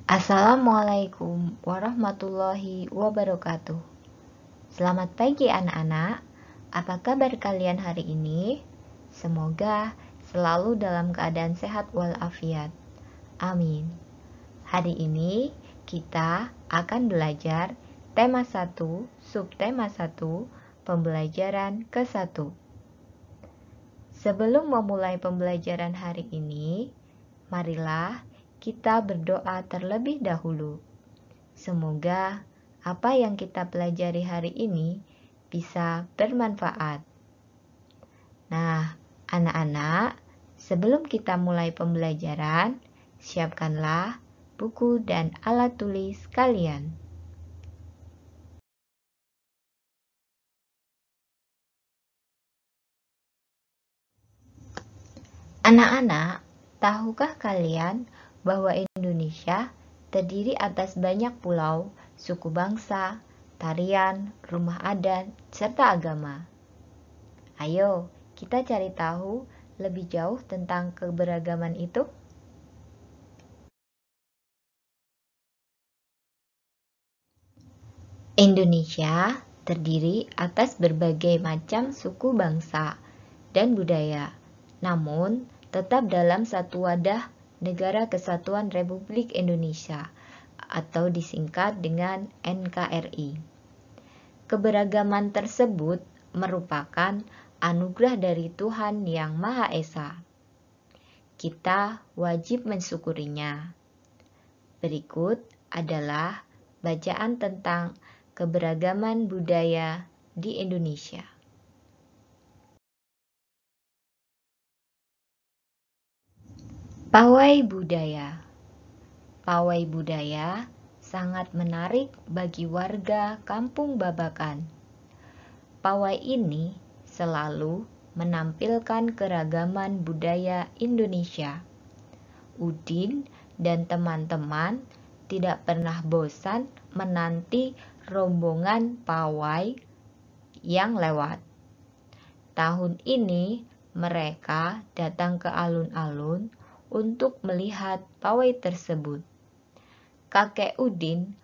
Assalamualaikum warahmatullahi wabarakatuh. Selamat pagi anak-anak. Apa kabar kalian hari ini? Semoga selalu dalam keadaan sehat walafiat. Amin. Hari ini kita akan belajar tema 1, subtema 1, pembelajaran ke-1. Sebelum memulai pembelajaran hari ini, marilah kita berdoa terlebih dahulu. Semoga apa yang kita pelajari hari ini bisa bermanfaat. Nah, anak-anak, sebelum kita mulai pembelajaran, siapkanlah buku dan alat tulis kalian. Anak-anak, tahukah kalian bahwa Indonesia terdiri atas banyak pulau, suku bangsa, tarian, rumah adat, serta agama? Ayo, kita cari tahu lebih jauh tentang keberagaman itu. Indonesia terdiri atas berbagai macam suku bangsa dan budaya, namun tetap dalam satu wadah Negara Kesatuan Republik Indonesia atau disingkat dengan NKRI. Keberagaman tersebut merupakan anugerah dari Tuhan Yang Maha Esa. Kita wajib mensyukurinya. Berikut adalah bacaan tentang keberagaman budaya di Indonesia. Pawai budaya. Pawai budaya sangat menarik bagi warga Kampung Babakan. Pawai ini selalu menampilkan keragaman budaya Indonesia. Udin dan teman-teman tidak pernah bosan menanti rombongan pawai yang lewat. Tahun ini mereka datang ke alun-alun untuk melihat pawai tersebut. Kakek Udin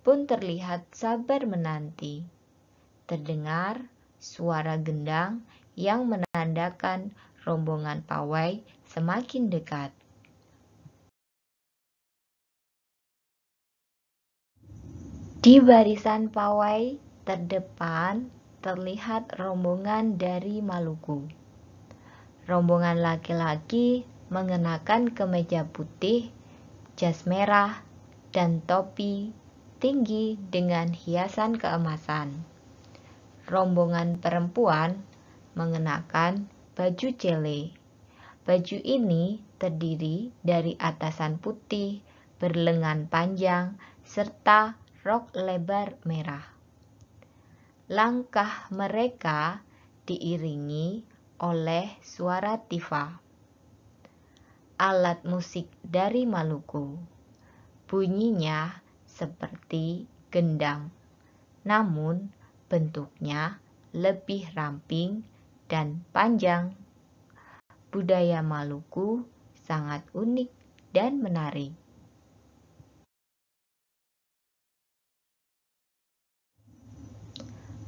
pun terlihat sabar menanti. Terdengar suara gendang yang menandakan rombongan pawai semakin dekat. Di barisan pawai terdepan terlihat rombongan dari Maluku. Rombongan laki-laki mengenakan kemeja putih, jas merah, dan topi tinggi dengan hiasan keemasan. Rombongan perempuan mengenakan baju cele. Baju ini terdiri dari atasan putih, berlengan panjang, serta rok lebar merah. Langkah mereka diiringi oleh suara tifa, alat musik dari Maluku. Bunyinya seperti gendang, namun bentuknya lebih ramping dan panjang. Budaya Maluku sangat unik dan menarik.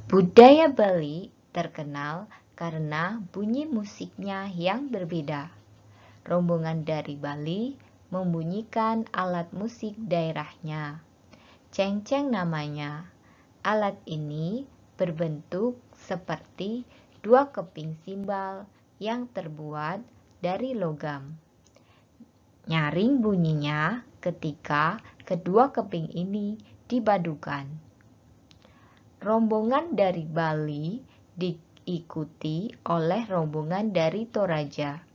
Budaya Bali terkenal karena bunyi musiknya yang berbeda. Rombongan dari Bali membunyikan alat musik daerahnya. Cengceng namanya. Alat ini berbentuk seperti dua keping simbal yang terbuat dari logam. Nyaring bunyinya ketika kedua keping ini dipadukan. Rombongan dari Bali diikuti oleh rombongan dari Toraja.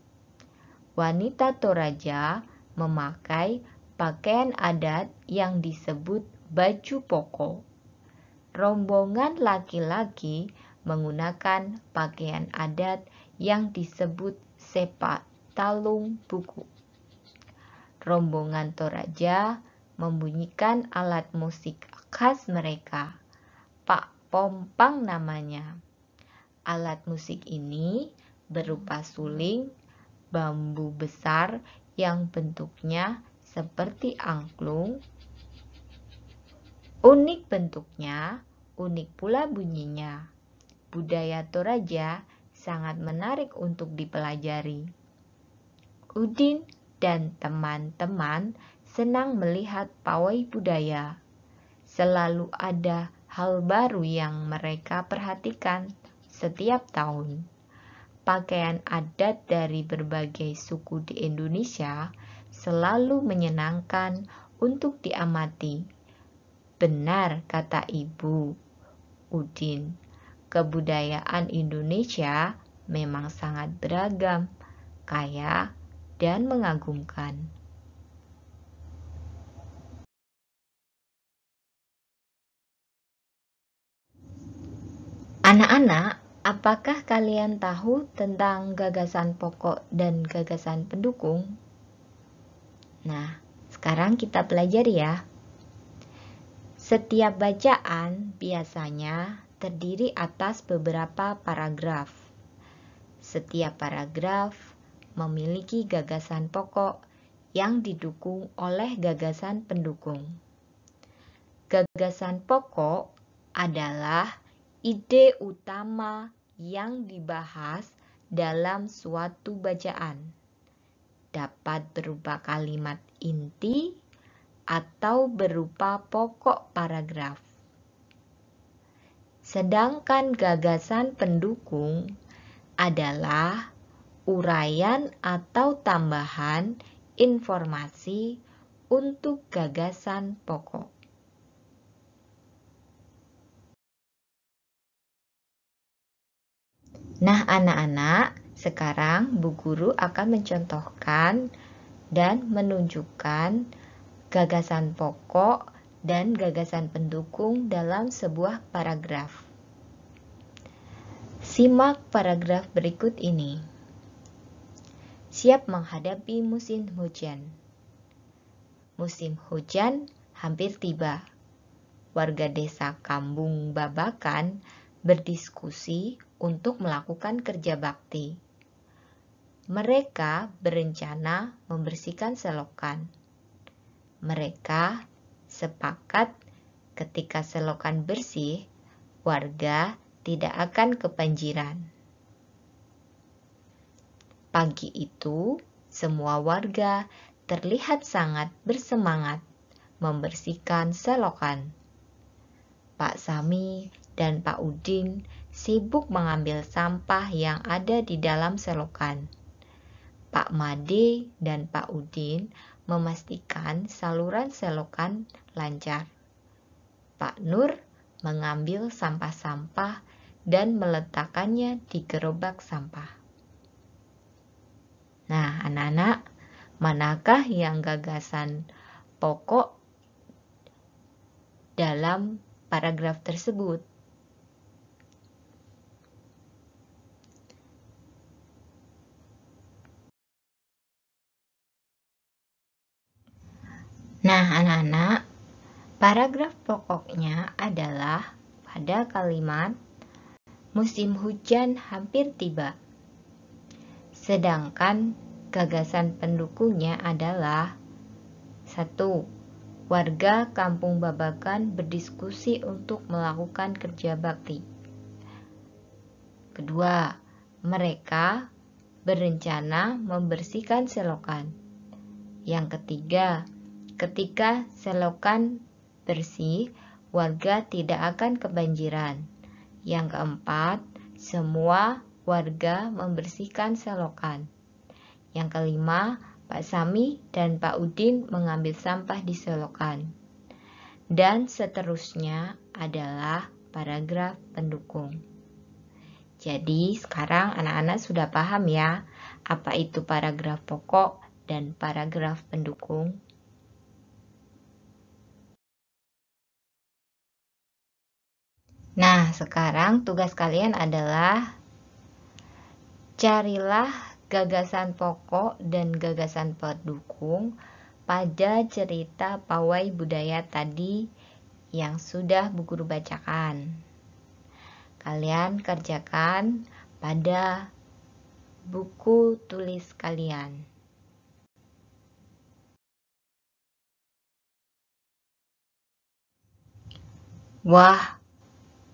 Wanita Toraja memakai pakaian adat yang disebut baju poko. Rombongan laki-laki menggunakan pakaian adat yang disebut sepak talung buku. Rombongan Toraja membunyikan alat musik khas mereka, Pak Pompang namanya. Alat musik ini berupa suling bambu besar yang bentuknya seperti angklung. Unik bentuknya, unik pula bunyinya. Budaya Toraja sangat menarik untuk dipelajari. Udin dan teman-teman senang melihat pawai budaya. Selalu ada hal baru yang mereka perhatikan setiap tahun. Pakaian adat dari berbagai suku di Indonesia selalu menyenangkan untuk diamati. Benar kata Ibu Udin, kebudayaan Indonesia memang sangat beragam, kaya, dan mengagumkan. Anak-anak, apakah kalian tahu tentang gagasan pokok dan gagasan pendukung? Nah, sekarang kita pelajari ya. Setiap bacaan biasanya terdiri atas beberapa paragraf. Setiap paragraf memiliki gagasan pokok yang didukung oleh gagasan pendukung. Gagasan pokok adalah ide utama yang dibahas dalam suatu bacaan. Dapat berupa kalimat inti atau berupa pokok paragraf. Sedangkan gagasan pendukung adalah uraian atau tambahan informasi untuk gagasan pokok. Nah, anak-anak, sekarang Bu Guru akan mencontohkan dan menunjukkan gagasan pokok dan gagasan pendukung dalam sebuah paragraf. Simak paragraf berikut ini. Siap menghadapi musim hujan. Musim hujan hampir tiba. Warga desa Kambung Babakan berdiskusi untuk melakukan kerja bakti. Mereka berencana membersihkan selokan. Mereka sepakat ketika selokan bersih, warga tidak akan kebanjiran. Pagi itu, semua warga terlihat sangat bersemangat membersihkan selokan. Pak Sami dan Pak Udin sibuk mengambil sampah yang ada di dalam selokan. Pak Made dan Pak Udin memastikan saluran selokan lancar. Pak Nur mengambil sampah-sampah dan meletakkannya di gerobak sampah. Nah, anak-anak, manakah yang gagasan pokok dalam paragraf tersebut? Nah, anak-anak, paragraf pokoknya adalah pada kalimat musim hujan hampir tiba. Sedangkan gagasan pendukungnya adalah 1. Warga Kampung Babakan berdiskusi untuk melakukan kerja bakti. Kedua, mereka berencana membersihkan selokan. Yang ketiga, ketika selokan bersih, warga tidak akan kebanjiran. Yang keempat, semua warga membersihkan selokan. Yang kelima, Pak Sami dan Pak Udin mengambil sampah di selokan. Dan seterusnya adalah paragraf pendukung. Jadi sekarang anak-anak sudah paham ya, apa itu paragraf pokok dan paragraf pendukung. Nah, sekarang tugas kalian adalah carilah gagasan pokok dan gagasan pendukung pada cerita pawai budaya tadi yang sudah Bu Guru bacakan. Kalian kerjakan pada buku tulis kalian. Wah,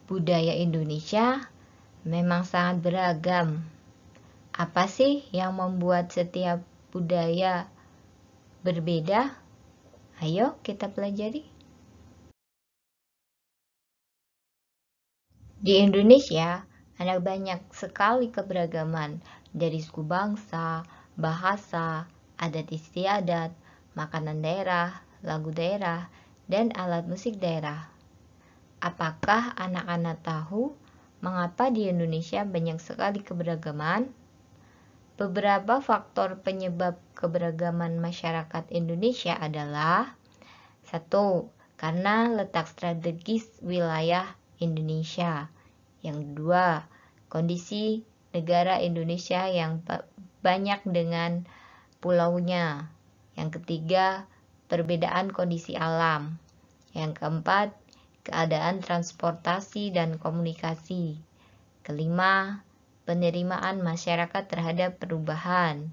budaya Indonesia memang sangat beragam. Apa sih yang membuat setiap budaya berbeda? Ayo kita pelajari. Di Indonesia, ada banyak sekali keberagaman dari suku bangsa, bahasa, adat istiadat, makanan daerah, lagu daerah, dan alat musik daerah. Apakah anak-anak tahu mengapa di Indonesia banyak sekali keberagaman? Beberapa faktor penyebab keberagaman masyarakat Indonesia adalah: 1. Karena letak strategis wilayah Indonesia. Yang kedua, kondisi negara Indonesia yang banyak dengan pulaunya. Yang ketiga, perbedaan kondisi alam. Yang keempat, keadaan transportasi dan komunikasi. Kelima, penerimaan masyarakat terhadap perubahan.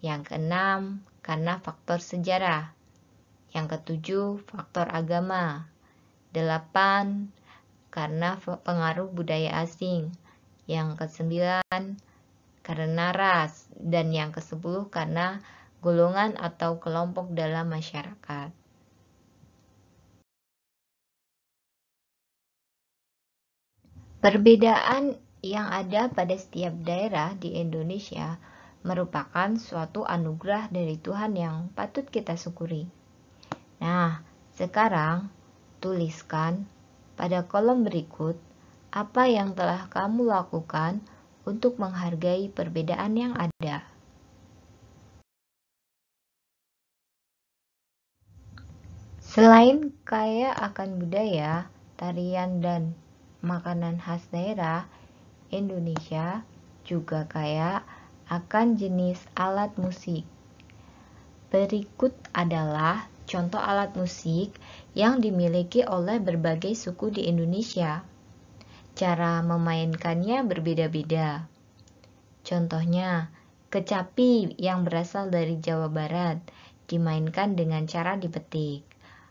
Yang keenam, karena faktor sejarah. Yang ketujuh, faktor agama. 8, karena pengaruh budaya asing. Yang kesembilan, karena ras. Dan yang ke-10, karena golongan atau kelompok dalam masyarakat. Perbedaan yang ada pada setiap daerah di Indonesia merupakan suatu anugerah dari Tuhan yang patut kita syukuri. Nah, sekarang tuliskan pada kolom berikut apa yang telah kamu lakukan untuk menghargai perbedaan yang ada. Selain kaya akan budaya, tarian, dan makanan khas daerah, Indonesia juga kaya akan jenis alat musik. Berikut adalah contoh alat musik yang dimiliki oleh berbagai suku di Indonesia. Cara memainkannya berbeda-beda. Contohnya, kecapi yang berasal dari Jawa Barat dimainkan dengan cara dipetik.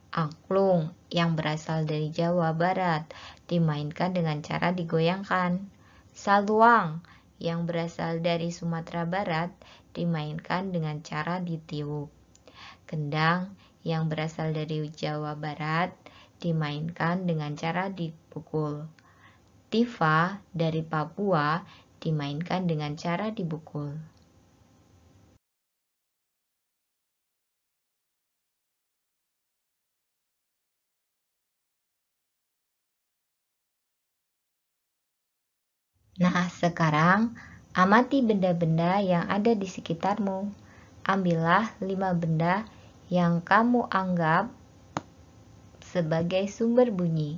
Angklung yang berasal dari Jawa Barat dimainkan dengan cara digoyangkan. Saluang yang berasal dari Sumatera Barat dimainkan dengan cara ditiup. Kendang yang berasal dari Jawa Barat dimainkan dengan cara dipukul. Tifa dari Papua dimainkan dengan cara dipukul. Nah, sekarang amati benda-benda yang ada di sekitarmu. Ambillah 5 benda yang kamu anggap sebagai sumber bunyi.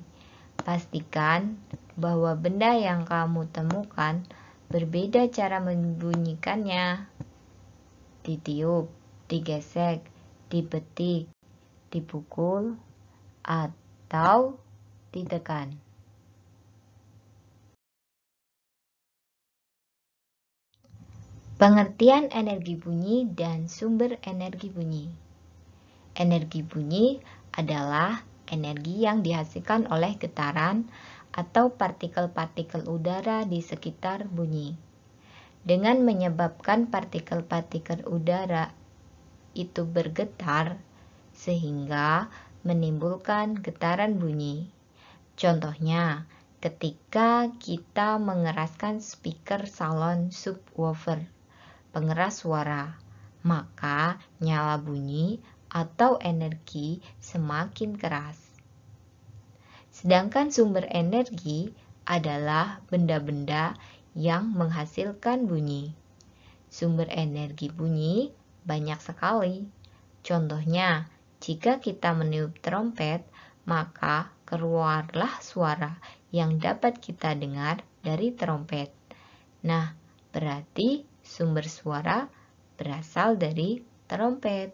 Pastikan bahwa benda yang kamu temukan berbeda cara membunyikannya. Ditiup, digesek, dipetik, dipukul, atau ditekan. Pengertian energi bunyi dan sumber energi bunyi. Energi bunyi adalah energi yang dihasilkan oleh getaran atau partikel-partikel udara di sekitar bunyi. Dengan menyebabkan partikel-partikel udara itu bergetar, sehingga menimbulkan getaran bunyi. Contohnya, ketika kita mengeraskan speaker salon subwoofer, pengeras suara, maka nyala bunyi atau energi semakin keras. Sedangkan sumber energi adalah benda-benda yang menghasilkan bunyi. Sumber energi bunyi banyak sekali. Contohnya, jika kita meniup trompet, maka keluarlah suara yang dapat kita dengar dari trompet. Nah, berarti sumber suara berasal dari trompet.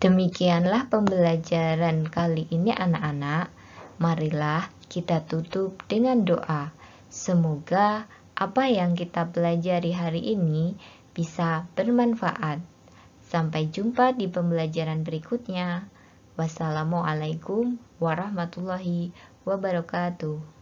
Demikianlah pembelajaran kali ini anak-anak. Marilah kita tutup dengan doa. Semoga apa yang kita pelajari hari ini bisa bermanfaat. Sampai jumpa di pembelajaran berikutnya. Wassalamualaikum warahmatullahi wabarakatuh.